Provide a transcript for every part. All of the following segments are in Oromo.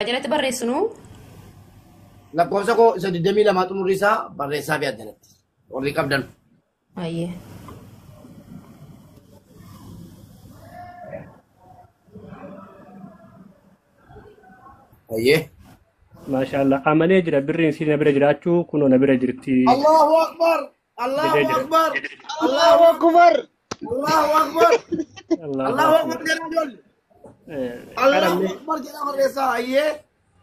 Jalatti barreessinu. Lakkoofsa koo isa 22 xumurri isaa barreessaa fi addanatti. Warri qabdan. Ayyee. Ayyee. Maashaallah amalee jira birriin si na bira jiraachuu kunoo na bira jirti. Allahu Akbar. Allahu Akbar. Allahu Akbar. Allahu Akbar. Allahu Akbar jedhan. Allahu Akbar jedhan barreessaa. Ayyee.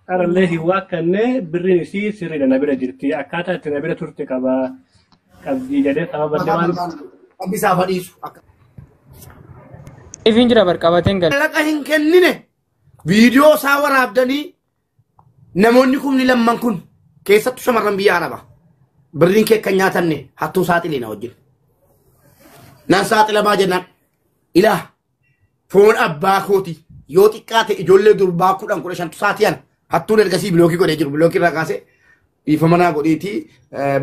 Arallee hiwaa kannee birriin isii sirriidha na bira jirti. Akkaataa itti na bira turte qabdii jedhee sababa waan. Abbisaa fadhiisu. Ifin jira barqabateen gal. Laqa hin kennine viidiyoo isaa waraabdanii namoonni kumni lamman kun keessattuu shamarran biyya Arabaa birriin kee kan nyaatanne hattuu saaxilee na wajjin. Naan saaxilamaa jennaan ilaa foon abbaa kooti yoo xiqqaate ijoollee durbaa 10-15 saatiyan hattuun ergasii bilookii godhee jiru bilookii irraa kaasee ifa manaa godheetii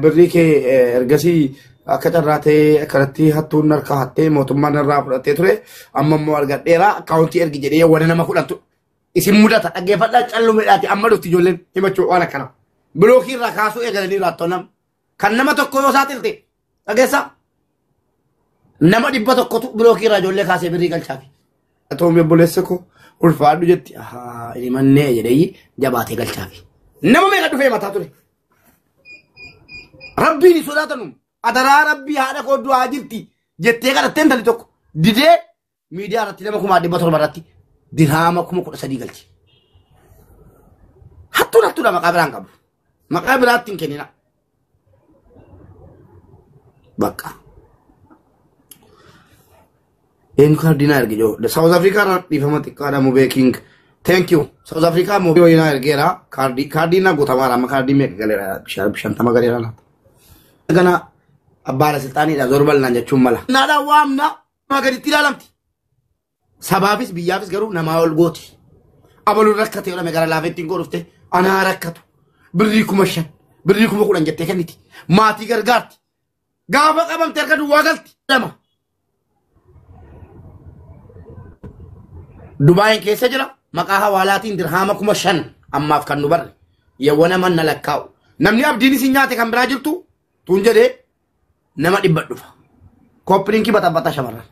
birrii kee ergasii akka carraatee akkanatti hattuun harka hattee mootummaan irraa fudhatee ture amma immoo argadheera akkaawuntii ergi jedhee wana nama 10 isin mudata dhaggeeffadhaa callumeedhaati amma dhufti ijoolleen himachuu waan akkana bilookii irraa kaasuu eegalanii raattoo nama kan nama tokko yoo saaxilte dhageessa nama 100 bilookii irraa ijoollee kaasee birrii galchaafi. Atoomii obboleessa koo ulfaadhu jetti inni mannee jedhee jabaatee galchaafi. Nama meeqa dhufee mataa ture. Rabbiin sodaatanu adaraa rabbii haadha koo du'aa jirti jettee kadhatteen tali tokko didee miidiyaa irratti nama 1,700 irratti dirhaama 13,000 galche. Hattuudha maqaa biraan qabu. Maqaa biraatti hin kennina. Bakka. Een kardina ergijo. The South Africa ifama xiqqaadha mubee king. Thank you. South Africa mubee wayina ergeera. Kardina guutamara amma kardii meeqa galeera 50 galeera laata. Gana abbaala silxaaniidha zorbal naan jechuun mala. Naadha waamna magaritti ilaalamti. Sabaafis biyyaafis garuu namaa ol gooti. Abaluun rakkate yoo lame gara laafettiin koo dhufte anaa rakkatu. Birrii 5,000 birrii 10,000 jettee kenniti. Maatii gargaarti. Gaafa qabamte harka duwwaa galti. Lama. Dubaayeen keessa jira maqaa hawaalaatiin dirhaama 5,000 ammaaf kan nu barre yawwana manna lakkaa'u namni abdiin isin nyaate kan biraa jirtu tuun jedhee nama 100 dhufa koppiliinki bata shamarran.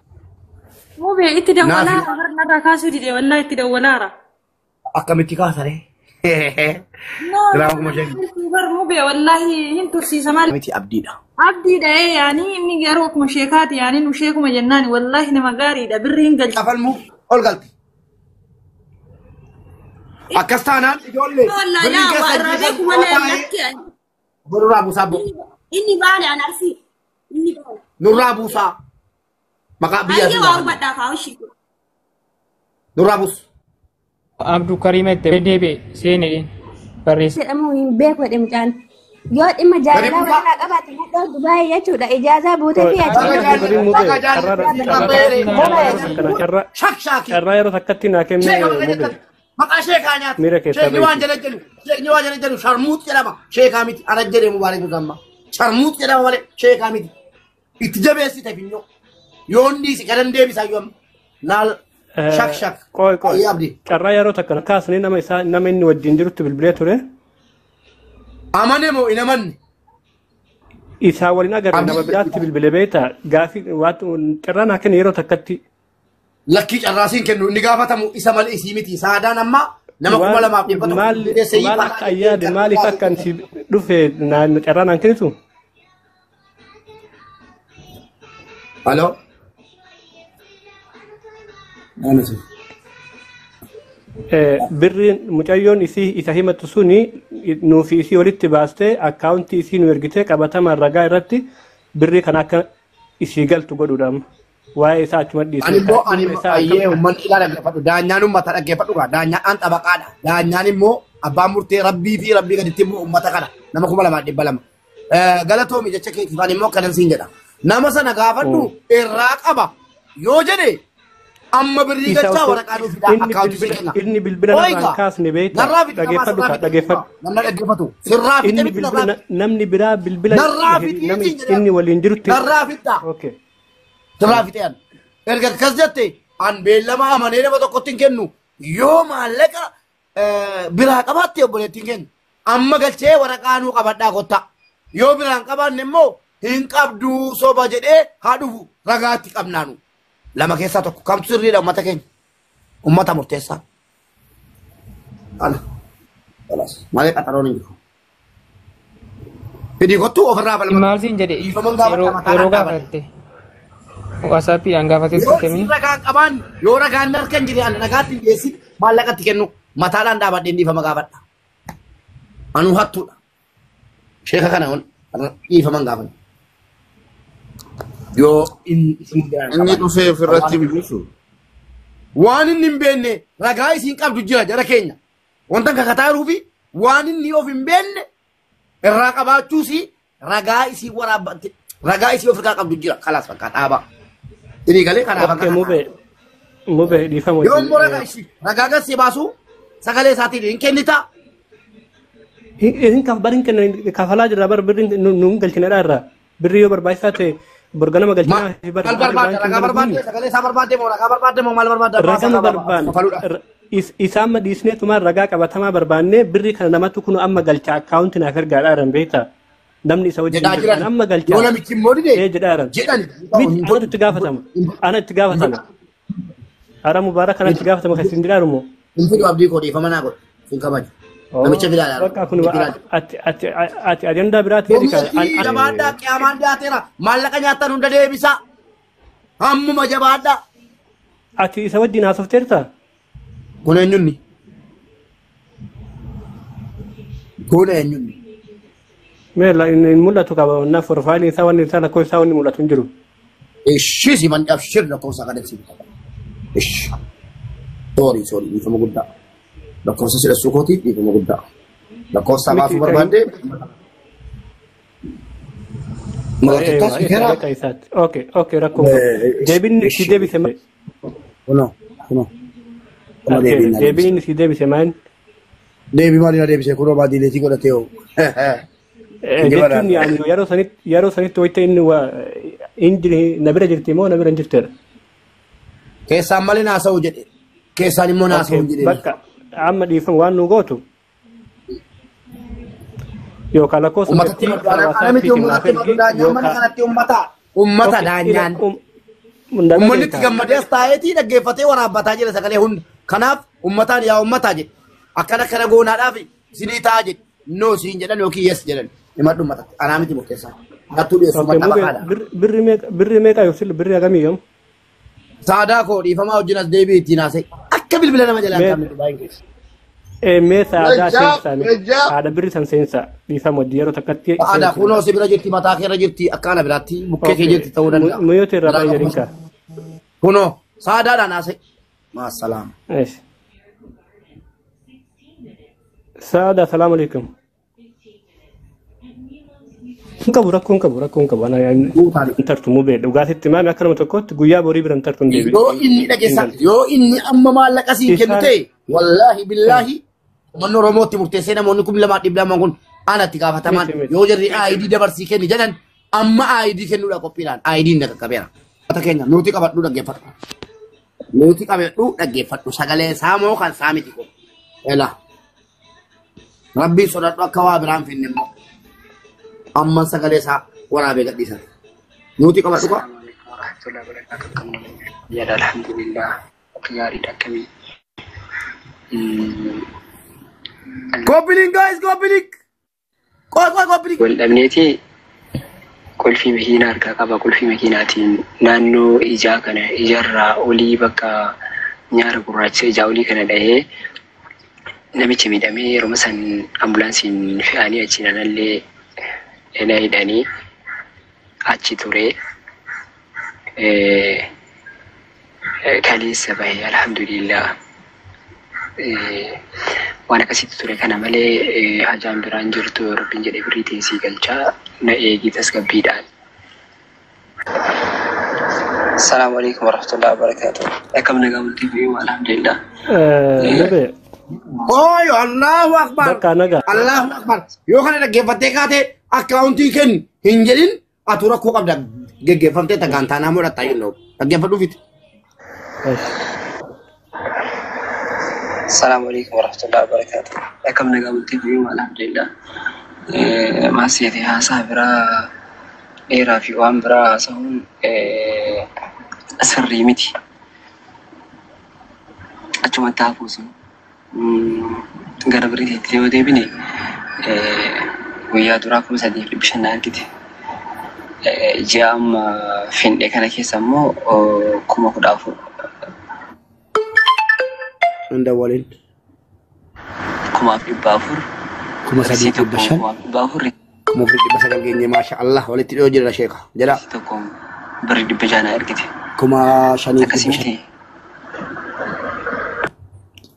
Mubee itti dawwalaara har'a kaasuu didee wallahi itti dawwalaara. Akkamitti kaasare? Dirhaama 5,000. Mubee wallahi hin tursiisa maal. Miti abdiidha. Abdiidha yaani inni garuu akkuma sheekaati yaani nu sheekuma jennaani wallahi nama gaariidha birri hin galchi. Afalmu ol galti. Akkastaanaan ijoollee. Nurraa buusaa boo. Inni baale an arsii. Inni baale. Nurraa buusaa. Maqaa biyyaa. Ayyee waa hubadhaa kaawushi. Nurraa buus. Abduu Kariimatti deebi'e seenee barreessa. Jedhamu hin beeku jedhe mucaan. Yoo dhimma jaalalaa walirraa qabaate mudhoo Dubaayii jechuudha ijaazaa buutee fi carraa yeroo takkatti naa kennee mube. Maqaa sheekaa nyaata. Sheekni waan jala jedhu sharmuut jedhama. Sheekaa miti. Ana jedhee Mubaarak Musammaa. Sharmuut jedhama malee sheekaa miti. Itti jabeessite finyoo. Yoon dhiisi gadan deebisaa yoo amma. Naal shak. Qoy. Carraa yeroo takka kaasnee nama inni wajjin jirutti bilbilee ture. Amane moo in amanne? Isaa waliin agarre nama biraatti bilbilee beektaa gaafii carraa naa kenne yeroo takkatti. Lakkii carraasiin kennu inni gaafatamu isa malee isii miti saadaan amma nama 2,200 maal akka ayyaade maaliif akkan si dhufe carraa naan kennitu? Halo? Birriin mucayyoon isa himatu suni nuufi isii walitti baastee akkaawuntii isii nu ergitee qabatama ragaa irratti birrii kan akka isii galtu godhuudhaam. Waa'ee isaa achuma dhiisee. Ani immoo ayyee uummanni ilaa dhaggeeffadhu. Daanyaan uummata dhaggeeffadhu gaa. Daanyaan xabaqaadha. Daanyaan immoo abbaan murtee rabbii fi rabbii gaditti immoo uummata kana nama 2,200. Galatoomi jecha keetifaan immoo kanan siin jedha. Nama sana gaafadhu irraa qaba yoo jedhe amma birrii galchaa waraqaa nuuf fidaa akkaawuntii sii kenna. Inni bilbila narraan kaasne beektaa dhaggeeffadhu. Namni dhaggeeffatu. Sirraa fixee namni biraa bilbila inni waliin jirutti. Narraa fixaa. Sirraa fixee erga akkas jette an beellama amanee nama tokkotti hin kennu yoo maallaqa biraa qabaatti obboleettiin keenya. Amma galchee waraqaanuu qabadhaa kotta. Yoo biraan qabaanne immoo hin qabduu soba jedhee haa dhufu ragaatti qabnaanu. Lama keessaa tokko kamtu sirriidha uummata keenya. Uummata murteessaa. Ala. Alas. Malee qaxaroon hin jiru. Fidii kottuu ofirraa balbala. Maal siin jedhe yeroo gaafatte. WhatsAppii an gaafatetti kennii. Yoo ragaan qabaan yoo ragaan harkan jire an ragaatti dhiyeessi maallaqatti kennu mataadhaan dhaabadhee dhiifama gaafadha. Anuu hattuudha. Sheeka kana dhiifaman gaafadha. Yoo inni dhufee ofirratti bilisu. Waan inni hin beekne ragaa isiin qabdu jira jara keenya. Wanta kakataa jiruufi waan inni of hin beekne irraa qabaachuusi ragaa isii waraabbatte ragaa isii ofirraa qabdu jira kalaas fakkaa dhaabaa. Ini galee kanaaf akka mube dhiifamu. Yoo immoo ragaa isii ragaa garsee baasu sagalee isaatiin hin kennita. Isin barin kennan kafalaa jirra bar birri nuun galchinadha irraa birri yoo barbaachisaa ta'e borganama galchinaa fi Maal barbaadde ragaa barbaadde sagalee isaa barbaadde moo ragaa barbaadde moo maal barbaadde? Ragaa barbaadde isaan madhiisnee tumaan ragaa qabatamaa barbaannee birri kana namatti kun amma galchaa akkaawunti naaf ergaadhaa jiran beektaa namni isa wajjin jiran amma galchaa yoo namichi immoo dide jedhaa jiran anatu itti gaafatama ana itti gaafatama ara mubaarak kana itti gaafatama kan isin jedhaa immoo hin fidu abdii koo dhiifama naa godhu hin kabaju namicha filaadhaa bakka kun ati ajandaa biraati jabaadhaa qiyaamaan dhiyaateera maallaqa nyaattan hunda deebisa hammuma jabaadhaa ati isa wajjin haasofteertaa kun eenyunni kun eenyunni meela inni mul'atu qaba na forfaali isaa wanni isaa lakkoo isaa wanni mul'atu hin jiru ishisi man abshir lakkoofsa kadhansi ish sorry dhiifama guddaa lakkoofsa sida suukooti dhiifama guddaa lakkoofsa baasuu barbaadde okay rakkoo deebin si deebise kuno deebin si deebise maan deebi maalina deebise kunoo baadiileetii godhatee hoo jechuun yeroo sanitti wayita inni injiri na bira jirti moo na bira hin jirteedha. Keessaan malee naasa'u jedhe keessaan immoo naasa'u jedhe. Bakka amma dhiifan waan nu gootu yookaan lakkoofsa ummata daanyaan ummanni itti gammadee as taa'eetii dhaggeeffatee waraabbataa jira sagalee hunda kanaaf ummataan yaa ummataa jedhe akkana goonaadhaaf sinii ta'a jedhe noo siin jedhan yookiin yes jedhan himadhu ummatatti anaa miti murteessaa hattuu dhiyeessu maxxabaadha. Birri meeqa yoo birri hagamii yoom? Saadaa koo dhiifamaa wajjin as deebi'ee ittiin haasa'e akka bilbila nama jalaa qabne Dubaayii keessa. Mee saadaa seensaa haadha birri san seensaa dhiifama wajjin yeroo takkatti. Aadaa kunoo si bira jirti mataa kee irra jirti akka ana biraatti bukkee kee jirti ta'uu danda'a. Muyyoota irraa baay'ee jedhinka. Kunoo saadaadhaan haasa'e. Maasalaam. Saada salaamu alaikum. Rakkoon qabu ana tartu mubee dhugaatitti maami akka nama tokkotti guyyaa borii biran tartu hin deebiin. Yoo inni dhageessa yoo inni amma maallaqa siin kennu ta'e wallaahi billaahi manni Oromootti murteessee namoonni 2,200 kun anatti gaafataman yoo jarri ID dabarsii kenni jedhan amma ID kennuudha qophiidhaan ID hin qaqqabeera. Mata keenya nuti qabadhu dhaggeeffadhu. Nuti qabadhu dhaggeeffadhu sagalee saamoo kan saamiti kun. Ela. Rabbiin sodaadhu akka waa biraan finne immoo. Amma sagalee isaa waraabee gadhiisan. Nuti qabadhu qaba. Ya alhamdulillah. Gaariidha akkamii. Kopiling guys, kopiling. Kopiling. Wal dhabneeti kolfii makiinaa harkaa qaba. Kolfii makiinaatiin naannoo ijaa kana ijarraa olii bakka nyaara gurraacha ijaa olii kana dhahee namichi miidhamee yeroo san ambulaansiin fe'anii achi nanallee ena hidhanii achi ture. Kaleessa bahee alhamdulillah. Waan akkasitti ture kana malee hajaan biraan jirtu rabbiin jedhee birrii teessii galchaa na eegii tasgabbiidhaan. Assalamu alaikum warahmatullahi wabarakatuh. Akkam nagaa bultii fi alhamdulillah. Oyo Allahu akbar. Allahu akbar. Yoo kana dhaggeeffattee kaate akkaawuntii kenni hin jedhin atu rakkoo qabda geggeeffamtee tagantaanaa modhataa yennoo dhaggeeffadhu fiti. السلام عليكم ورحمة الله وبركاته. كم نقابل تبيهم الحمد لله. ما سيدي صابرا إيرا في وامبرا سهم سري متي. أجمع تافوسون. قرب ريتي تلو ديبني. ويا دراكم سدي في بشنا كده. جام فين كان كيسمو كم كدافو. عند ولين كما في بافور كما سديت بشن بافور كما في بس الجنيه ما شاء الله ولي تيجي يا شيخ جلا تكون برد بجانا اركتي كما شني كسيمتي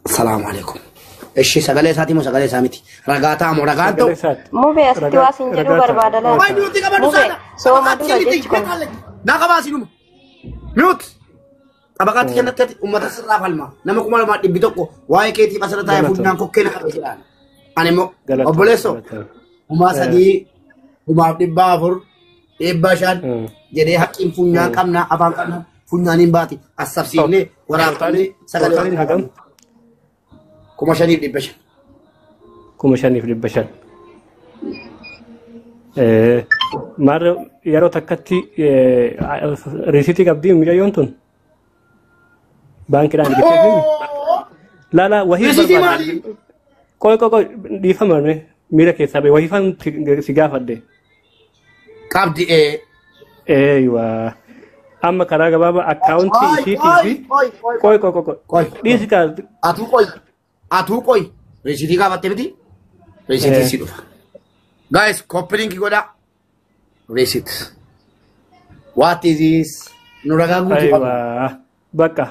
السلام عليكم ايش سغلي ساتي مو سغلي سامتي رغاتا مو رغاتو مو بس تواسين جدو بربادا لا ما نيوتي كما سو ما دوجيكم نا كباسينو ميوت أبغى تكلم أمة السراب هالما نمكم ما تبيتوكو واي كيتي بس رتاي فنان كوكين حبيبان أنا مو أبوليسو وما سدي وما تبافر إباشان jadi hakim punya kamna abang kamna punya nimbati asap sini warapani sagale hagam kumashani di bashan mar yaro takkatti risiti qabdi mijayontun banki dhaan gitee la wahii barbaade koy dhiifamame miira keessaa bee wahii fan si gaafadde qabdi eeywa amma karaa gabaabaa akkaawuntii isiitii fi koy dhiisi kaa atuu koy resitii gaafatte miti resitii si dhufa guys copying goda receipt what is this nuraga gutu Baka.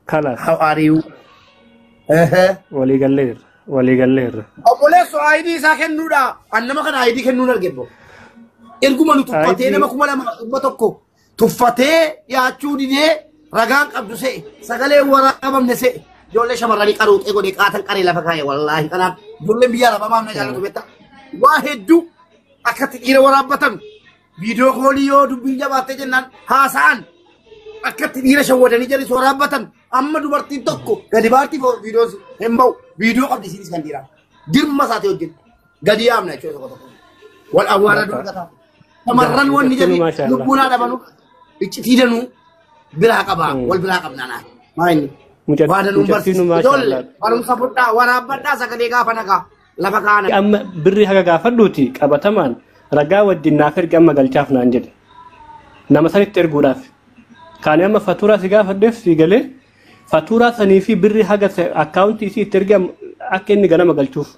Kala. How are you? Wali galler. Obolesso ID sa kennuda. Annama kana ID kennuda gebo. Erguma nu tuffate nama kuma lama tokko. Tuffate yaachuu didee ragaan qabdu se'e. Sagalee waraabamne se'e. Ijoollee shamarranii qaruut eegode qaatan qaree lafa kaa'e wallaahi kanaaf ijoolleen biyya lafaa maamna jaalatu betta. Waa hedduu akkatti dhiira waraabbatan. Viidiyoo koolii yoo dubbiin jabaattee jennaan haasa'an. Akkatti dhiira shawwadanii jali sooraabbatan amma dubartiin tokko gadi baartii viidiyoos hin bahu viidiyoo qabdi isinis kan dhiiraa dirma isaati hojjetu gadi yaamna jechuudha tokko tokko wal awwaara dubbata shamarran wanni jedhi lubbuun haadha banu iccitii danuu biraa qabaa wal biraa qabnaa maa inni waadanuu barsiisu barumsa fudhaa waraabbadhaa sagalee gaafa nagaa lafa kaana. Amma birrii haga gaafadhuuti qabatamaan ragaa wajjin naaf erga amma galchaaf naan jedhe nama sanitti erguudhaaf. Kan amma faturaa si gaafadheef si galee faturaa sanii fi birri haga akkaawuntii isii itti erga akka inni ganama galchuuf.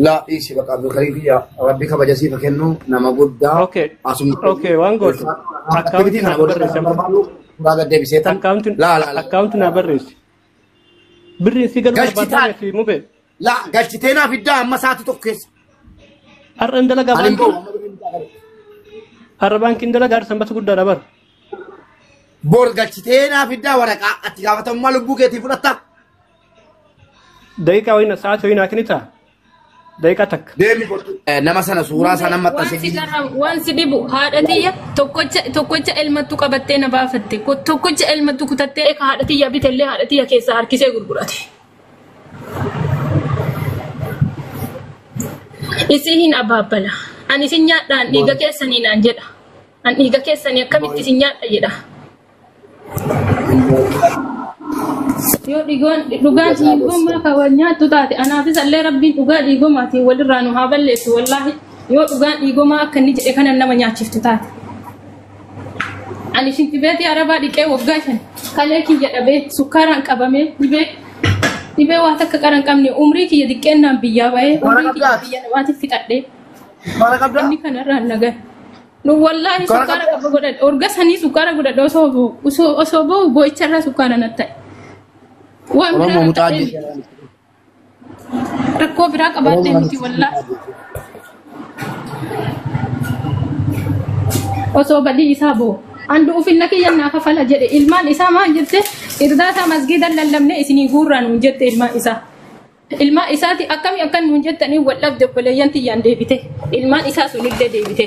La isi bakka Abdul Karim ya Rabbi kabajasi kennu nama guddaa. Okay waan gootu akkaawuntii na barreessi. Baga deebiseetan. Akkaawuntii na barreessi. Birri si galma barbaadame si mube. La galchiteenaa fiddaa amma sa'aatii tokko keessa. Har'an dalagaa har'a baankiin dalagaa sanbata guddaa dabar. Bor galchiteenaa fiddaa waraqaa ati gaafatamummaa lubbuu keetii fudhattaa. Daqiiqaa wayina sa'aatii wayinaa kinitaa. Daqiiqaa takka. Nama sana suuraa sana maxxanse. Waan si dhibu haadhatiyya tokkocha elmattu qabattee na baafatte tokkocha elmattu kutattee haadhatiyya bitellee haadhatiyya keessaa harkisee gurgurate. Isin hin abaabbala. Ani isin nyaadhaan dhiiga keessanii naan jedha. Ani dhiiga keessanii akkamitti isin nyaadha jedha. Yoo dhugaan dhiigummaa kaawwan nyaattu taate anaafis illee rabbiin dhugaa dhiigummaatiin walirraa nu haa balleessu wallaahi yoo dhugaan dhiigummaa akka inni jedhe kanan nama nyaachiftu taate. Ani shintibeetii arabaa dhiqee waggaa shan kalee kiyya dhabee sukkaaraan qabamee dhibee waa takka qaran qabne umrii kiyya xiqqeennaan biyyaa bahee umrii kiyya biyya namaatiif fixadhee. Inni kanarraan nagaa. Nu wallahi sukkaara qaba godhadhe orga sanii sukkaara godhadhe osoo bahu boo'icharraa sukkaara natti ta'e. Waan biraa ta'e rakkoo biraa qabaadhee miti wallahi. Osoo badii isaa boo andu ufinna kiyyan naa kafala jedhe ilmaan isaa maal jette irdaata masgiida lallabne isinii guurraan nuun jette ilmaan isaa. Ilmaan isaati akkami akkan nuun jettanii waldhabde obboleeyyan tiyyaan deebite ilmaan isaa sunillee deebite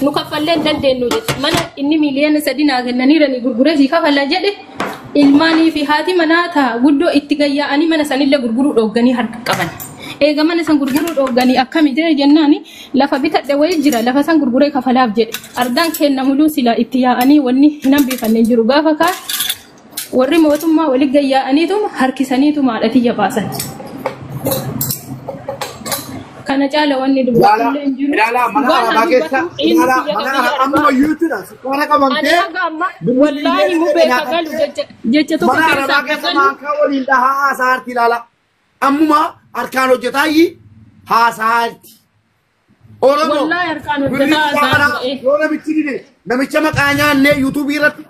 nu kaffallee dandeenyu jette mana inni miliyoona 3 naa kennaniiranii gurguree sii kafala jedhe ilmaanii fi haati manaa ta'a guddoo itti gayyaa'anii mana sanillee gurguruu dhogganii harka qaban. Eega mana san gurguruu dhogganii akkami jedhe jennaani lafa bitadhe wayii jira lafa san gurguree kafalaaf jedhe ardaan kenna muluu sila itti yaa'anii wanni hin hambifannee jiru gaafa kaa warri mootummaa walii gayyaa'aniituma harkisaniituma haadhatiyya baasan. Kana caala wanni dubbatullee hin jiru. Mana arabaa keessa amma yuutuudha. Sukkara qabamtee. Wallaahi mubee kagalu jecha tokko mana arabaa keessa maankaa waliin dhahaa haasaarti ilaala. Ammuma harkaan hojjetaayi haasaarti. Oromoo. Wallaahi harkaan hojjetaa haasaarti. Yoo namichi dide namicha maqaa nyaannee yuutuubii irratti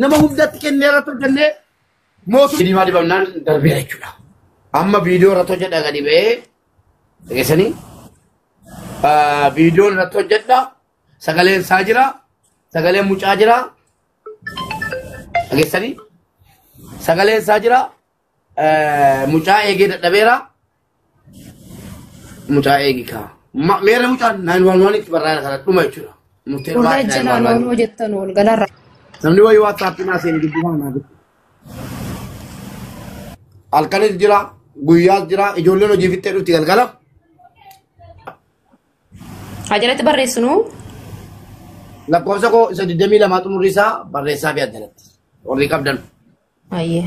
nama hundatti kennee irratti hojjennee mootummaa diimaa dibamnaan darbee jechuudha. Amma viidiyoo irratti hojjedha gadi ba'ee. Dhageessanii viidiyoon irratti hojjedha sagaleen isaa jira sagaleen mucaa jira dhageessanii sagaleen isaa jira mucaa eegee dadhabeera mucaa eegi kaa meera mucaa 911 itti barraa'e kana dhuma jechuudha. Namni wayii WhatsApp naa seenii gidduu naa jiru. Halkanis jira guyyaas jira ijoolleen hojii fittee dhufti galgala. Ajalatti barreessinu. Lakkoofsa koo isa 22 xumurri isaa barreessaa fi addanatti. Warri qabdan. Ayyee.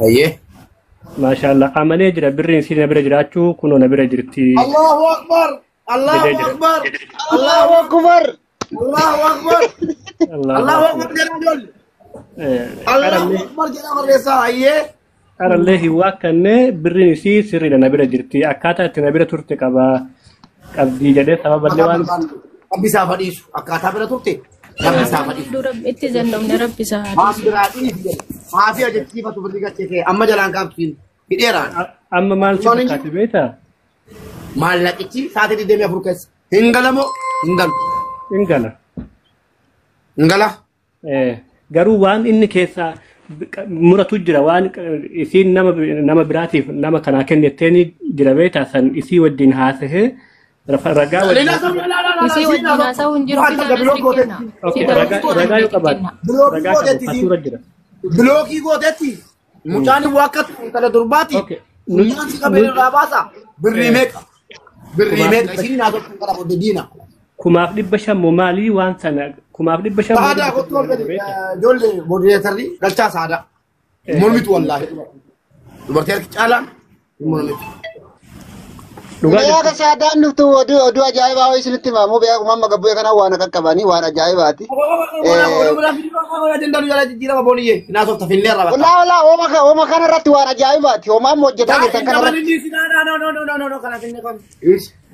Ayyee. Maashaallah amalee jira birriin si na bira jiraachuu kunoo na bira jirti. Allahu Akbar. Allahu Akbar. Allahu Akbar. Allahu Akbar. Allahu Akbar jedhaa ijoollee. Allahu Akbar jedhaa barreessaa ayyee. Qarallee hiwaa kannee birriin isii sirriidha na bira jirti akkaataa itti na bira turte qabdii jedhee sababallee waan. Rabbisaa fadhiisu akkaataa bira turte rabbisaa fadhiisu. Itti jennamne rabbisaa. Maaf biraa dhiisi maafi ajachiifatu birri gachee amma jalaan qaabtiin hidheeraan. Amma maal si fakkaate beektaa? Maallaqichi sa'aatii 24 keessa hin galamoo hin galu. Ingala. Ingala. Garuu waan inni keessaa muratu jira waan isiin nama biraatiif nama kanaa kennettee jira beektaa san isii wajjin haasa'ee ragaa wajjin. Isii wajjin haasa'uu hin jiru. Ragaa yoo qabaatu ragaa qabu suura jira. Bilookii gootetti mucaan wakkat kala durbaati. Mucaan si qabee irraa baasa birrii meeqa? Birrii meeqa isin naa tokko kala booddee diina. 1500 moo maalii waan sana 1500 Saadaa kottu ijoollee moodireetarri galchaa saadaa. Mormitu wallaahi. Dubartii harki caalaan mormitu. Dhugaa saadaan nuftu oduu ajaa'ibaa wayii isinitti himamu beeku mamma gabbee kana waan qaqqabanii waan ajaa'ibaati. Ooma kana irratti waan ajaa'ibaati. Oomaan hojjetaa jirtan kana irratti.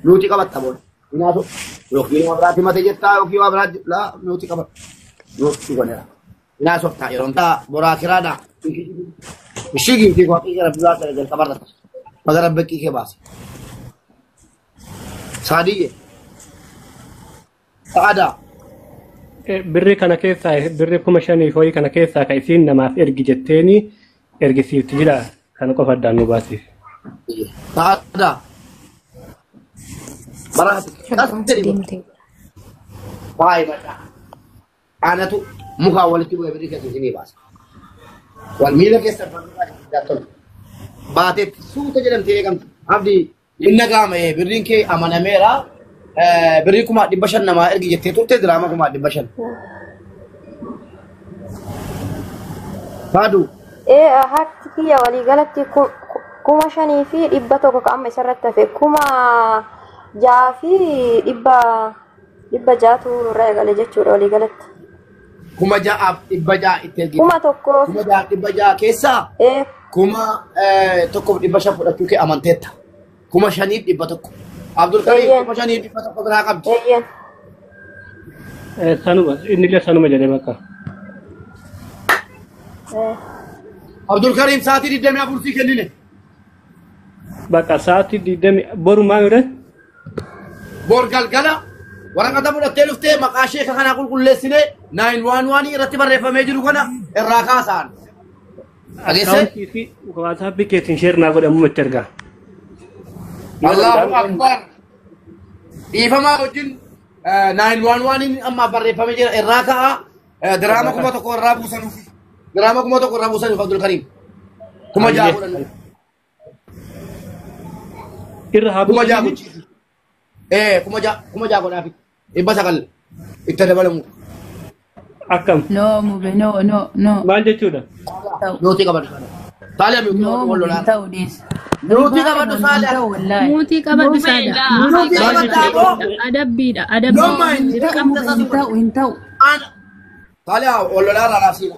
Nuti qabatta boona. Inaatu yookiin waa biraatti mate jettaa yookiin waa biraatti laa nuti qabatta. Nuti goneera. Inaatu oftaa yeroo taa boraa kiraadhaa. Ishigii fi waaqii gara biraa gara jalqabarra. Magara beekii kee baase. Saadiyye. Saada. Birri kana keessaa birri 5,000 ho'i kana keessaa ka isiin namaaf ergi jetteeni ergisiifti jira kana qofa addaan nu baasiif. Saada. Baraati. Baay'ee badhaa. Aanatu mukaa walitti bu'ee birri keessa isinii baasa. Wal miila keessa baateetti suuta jedhamtee eegamti. Abdii inna gaama'ee birriin kee amanameera. Birrii 500 namaa ergi jettee turte diraama 500. Faadu. Harki kiyya waliigalatti 5,000 fi 100 ka amma isarratti hafe 6,000 fi 600 irraa eegale jechuudha waliigalatti. 6,600 itti ergi. 1,000. 6,600 keessaa 1,500 fudhachuu kee amanteetta. 5,100. Abdul Karim 5,100 biraa qabdi. Sanuma inni illee sanuma jedhee bakka. Abdul Karim sa'aatii 24 sii kennine. Bakka sa'aatii 20 boru maal jedhe? Bor galgala waraqata fudhattee dhuftee maqaa sheeka kanaa qulqulleessinee 911 irratti barreeffamee jiru kana irraa kaasaan. Akaawuntii fi waatsaappii keetiin sheernaa godhamu itti ergaa. Allahu Akbar. dhiifamaa wajjin 911 amma barreeffamee jira irraa ka'a diraama 1,000 irraa buusanuuf diraama 1,000 irraa buusanuuf Abdul Karim kuma ja'a godhan irra haa kuma ja'a buusan kuma ja'a godhaaf 900 itti dabalamu akkam No, mube, no. maal jechuudha nuti qabadu Saaliyaa mi No, wal mube, lolaan ta'u dis. nuti qabadu Saaliyaa Wallahi. Muutii qabadhu saada. nuti qabadu Adabbiidha. No mind. Hin ta'u. Saaliyaa wal lolaan raabsiidha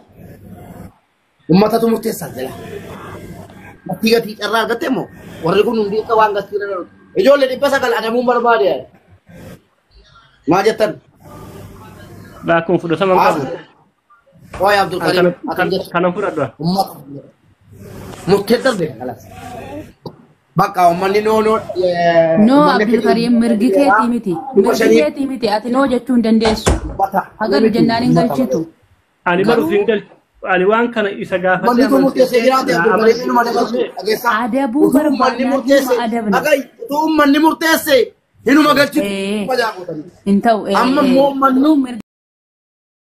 ummatatu murteessaa jira gatii gatii carraa argatte immoo warri kun hundi akka waan gatii irra ijoollee 900 adamuun barbaade maa jettan Baakun fudhataman qabu. Waay Abdul Karim Kanan fudhadhu. ummata murtee darbe kalas bakka ummanni noonoo No, Abdul Karim mirgi keetii miti. Mirgi keetii miti. Ati noo jechuu hin dandeessu. Hagalu jennaan hin galchitu. Ani baru fingal ani waan kana isa gaafate manni kun murteessee jiraate Abdul Karim inuma dabaltu dhageessaa Adabuu barbaadnaa adabna. agai utuu ummanni murteesse inuma galchitu Eh. fajaa qootanii Hin ta'u. amma immoo ummanni